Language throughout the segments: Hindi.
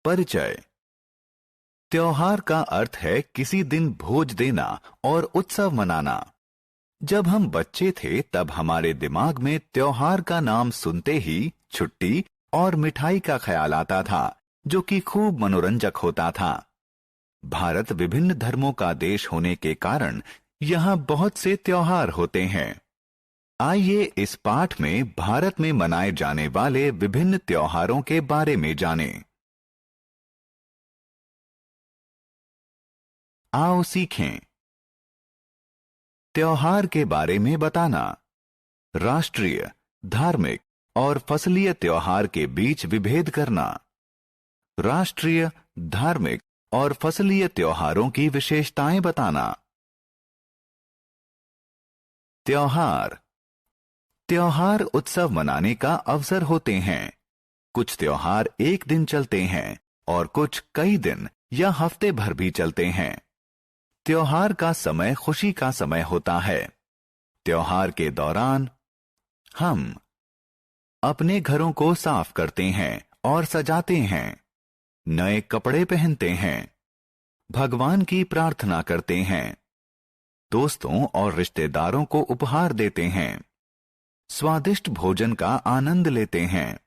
परिचय। त्योहार का अर्थ है किसी दिन भोज देना और उत्सव मनाना। जब हम बच्चे थे तब हमारे दिमाग में त्योहार का नाम सुनते ही छुट्टी और मिठाई का ख्याल आता था, जो कि खूब मनोरंजक होता था। भारत विभिन्न धर्मों का देश होने के कारण यहाँ बहुत से त्योहार होते हैं। आइए इस पाठ में भारत में मनाए जाने वाले विभिन्न त्योहारों के बारे में जानें। आओ सीखें। त्योहार के बारे में बताना। राष्ट्रीय, धार्मिक और फसलीय त्योहार के बीच विभेद करना। राष्ट्रीय, धार्मिक और फसलीय त्योहारों की विशेषताएं बताना। त्योहार। त्योहार उत्सव मनाने का अवसर होते हैं। कुछ त्योहार एक दिन चलते हैं और कुछ कई दिन या हफ्ते भर भी चलते हैं। त्योहार का समय खुशी का समय होता है। त्योहार के दौरान हम अपने घरों को साफ करते हैं और सजाते हैं, नए कपड़े पहनते हैं, भगवान की प्रार्थना करते हैं, दोस्तों और रिश्तेदारों को उपहार देते हैं, स्वादिष्ट भोजन का आनंद लेते हैं।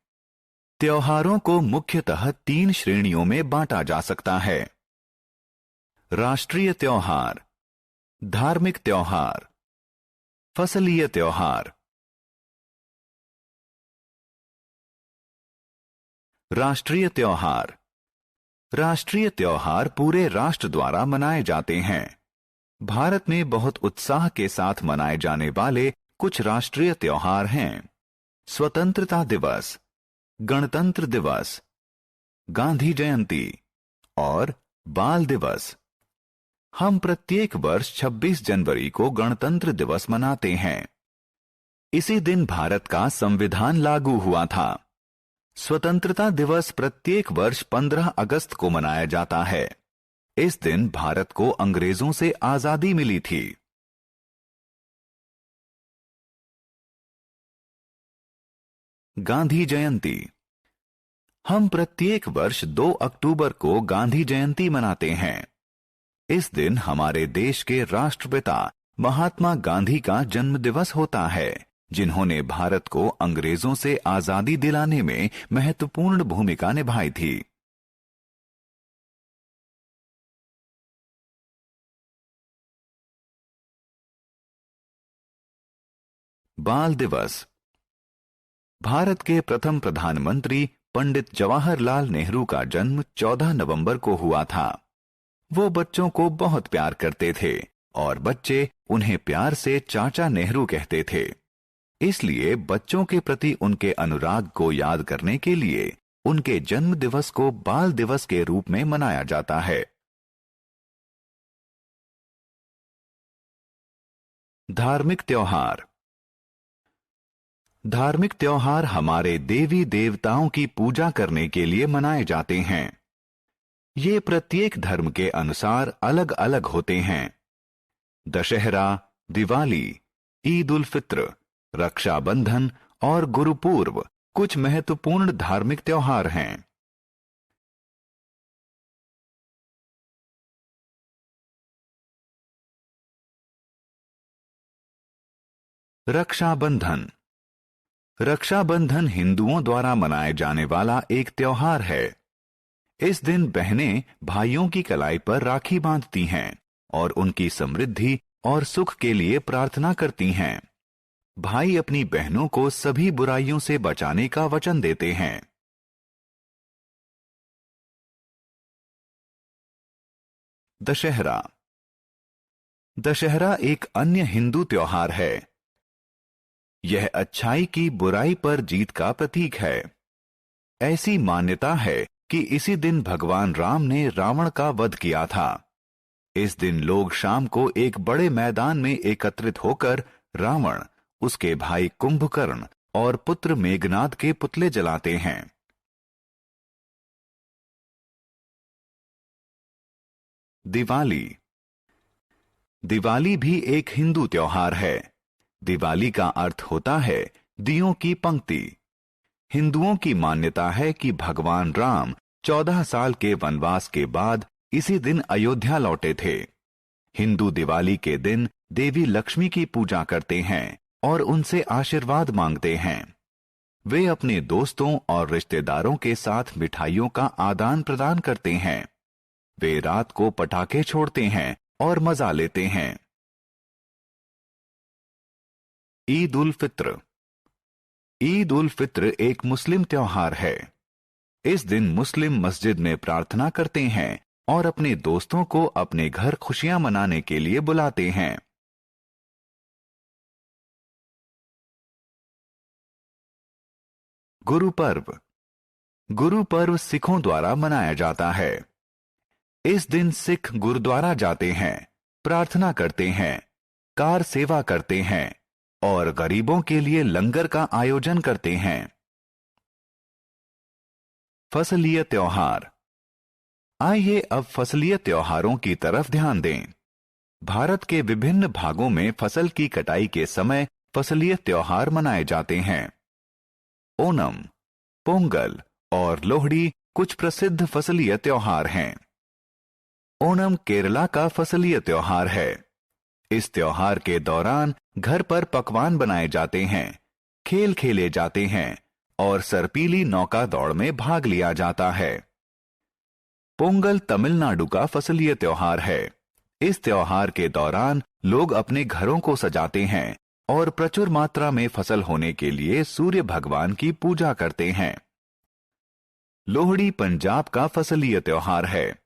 त्योहारों को मुख्यतः 3 श्रेणियों में बांटा जा सकता है। राष्ट्रीय त्योहार, धार्मिक त्योहार, फसलीय त्योहार। राष्ट्रीय त्योहार। राष्ट्रीय त्योहार पूरे राष्ट्र द्वारा मनाए जाते हैं। भारत में बहुत उत्साह के साथ मनाए जाने वाले कुछ राष्ट्रीय त्योहार हैं। स्वतंत्रता दिवस, गणतंत्र दिवस, गांधी जयंती और बाल दिवस। हम प्रत्येक वर्ष 26 जनवरी को गणतंत्र दिवस मनाते हैं। इसी दिन भारत का संविधान लागू हुआ था। स्वतंत्रता दिवस प्रत्येक वर्ष 15 अगस्त को मनाया जाता है। इस दिन भारत को अंग्रेजों से आजादी मिली थी। गांधी जयंती। हम प्रत्येक वर्ष 2 अक्टूबर को गांधी जयंती मनाते हैं। इस दिन हमारे देश के राष्ट्रपिता महात्मा गांधी का जन्म दिवस होता है, जिन्होंने भारत को अंग्रेजों से आजादी दिलाने में महत्वपूर्ण भूमिका निभाई थी। बाल दिवस। भारत के प्रथम प्रधानमंत्री पंडित जवाहरलाल नेहरू का जन्म 14 नवंबर को हुआ था। वो बच्चों को बहुत प्यार करते थे और बच्चे उन्हें प्यार से चाचा नेहरू कहते थे। इसलिए बच्चों के प्रति उनके अनुराग को याद करने के लिए उनके जन्म दिवस को बाल दिवस के रूप में मनाया जाता है। धार्मिक त्योहार। धार्मिक त्योहार हमारे देवी देवताओं की पूजा करने के लिए मनाए जाते हैं। ये प्रत्येक धर्म के अनुसार अलग अलग होते हैं। दशहरा, दिवाली, ईद उल फित्र, रक्षाबंधन और गुरुपूर्व कुछ महत्वपूर्ण धार्मिक त्योहार हैं। रक्षाबंधन। रक्षाबंधन हिंदुओं द्वारा मनाए जाने वाला एक त्योहार है। इस दिन बहनें भाइयों की कलाई पर राखी बांधती हैं और उनकी समृद्धि और सुख के लिए प्रार्थना करती हैं। भाई अपनी बहनों को सभी बुराइयों से बचाने का वचन देते हैं। दशहरा। दशहरा एक अन्य हिंदू त्योहार है। यह अच्छाई की बुराई पर जीत का प्रतीक है। ऐसी मान्यता है कि इसी दिन भगवान राम ने रावण का वध किया था। इस दिन लोग शाम को एक बड़े मैदान में एकत्रित होकर रावण, उसके भाई कुंभकर्ण और पुत्र मेघनाद के पुतले जलाते हैं। दिवाली। दिवाली भी एक हिंदू त्योहार है। दिवाली का अर्थ होता है दियों की पंक्ति। हिंदुओं की मान्यता है कि भगवान राम 14 साल के वनवास के बाद इसी दिन अयोध्या लौटे थे। हिंदू दिवाली के दिन देवी लक्ष्मी की पूजा करते हैं और उनसे आशीर्वाद मांगते हैं। वे अपने दोस्तों और रिश्तेदारों के साथ मिठाइयों का आदान प्रदान करते हैं। वे रात को पटाखे छोड़ते हैं और मजा लेते हैं। ईद उल फित्र। ईद उल फित्र एक मुस्लिम त्योहार है। इस दिन मुस्लिम मस्जिद में प्रार्थना करते हैं और अपने दोस्तों को अपने घर खुशियां मनाने के लिए बुलाते हैं। गुरु पर्व। गुरु पर्व सिखों द्वारा मनाया जाता है। इस दिन सिख गुरुद्वारा जाते हैं, प्रार्थना करते हैं, कार सेवा करते हैं और गरीबों के लिए लंगर का आयोजन करते हैं। फसलीय त्योहार। आइए अब फसलीय त्योहारों की तरफ ध्यान दें। भारत के विभिन्न भागों में फसल की कटाई के समय फसलीय त्योहार मनाए जाते हैं। ओणम, पोंगल और लोहड़ी कुछ प्रसिद्ध फसलीय त्योहार हैं। ओणम केरला का फसलीय त्योहार है। इस त्योहार के दौरान घर पर पकवान बनाए जाते हैं, खेल खेले जाते हैं और सरपीली नौका दौड़ में भाग लिया जाता है। पोंगल तमिलनाडु का फसलीय त्योहार है। इस त्योहार के दौरान लोग अपने घरों को सजाते हैं और प्रचुर मात्रा में फसल होने के लिए सूर्य भगवान की पूजा करते हैं। लोहड़ी पंजाब का फसलीय त्योहार है।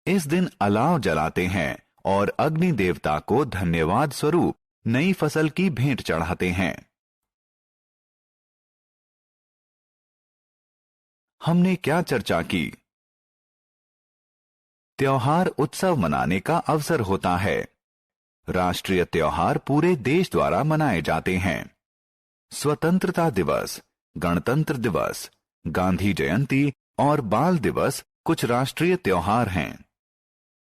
इस दिन अलाव जलाते हैं और अग्नि देवता को धन्यवाद स्वरूप नई फसल की भेंट चढ़ाते हैं। हमने क्या चर्चा की? त्योहार उत्सव मनाने का अवसर होता है। राष्ट्रीय त्योहार पूरे देश द्वारा मनाए जाते हैं। स्वतंत्रता दिवस, गणतंत्र दिवस, गांधी जयंती और बाल दिवस कुछ राष्ट्रीय त्योहार हैं।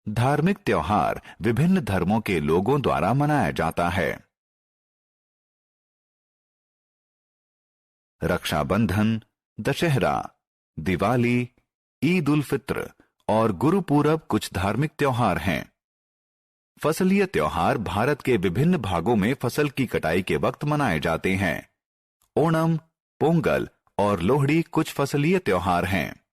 धार्मिक त्योहार विभिन्न धर्मों के लोगों द्वारा मनाया जाता है। रक्षाबंधन, दशहरा, दिवाली, ईद उल फित्र और गुरुपूरब कुछ धार्मिक त्योहार हैं। फसलीय त्योहार भारत के विभिन्न भागों में फसल की कटाई के वक्त मनाए जाते हैं। ओणम, पोंगल और लोहड़ी कुछ फसलीय त्योहार हैं।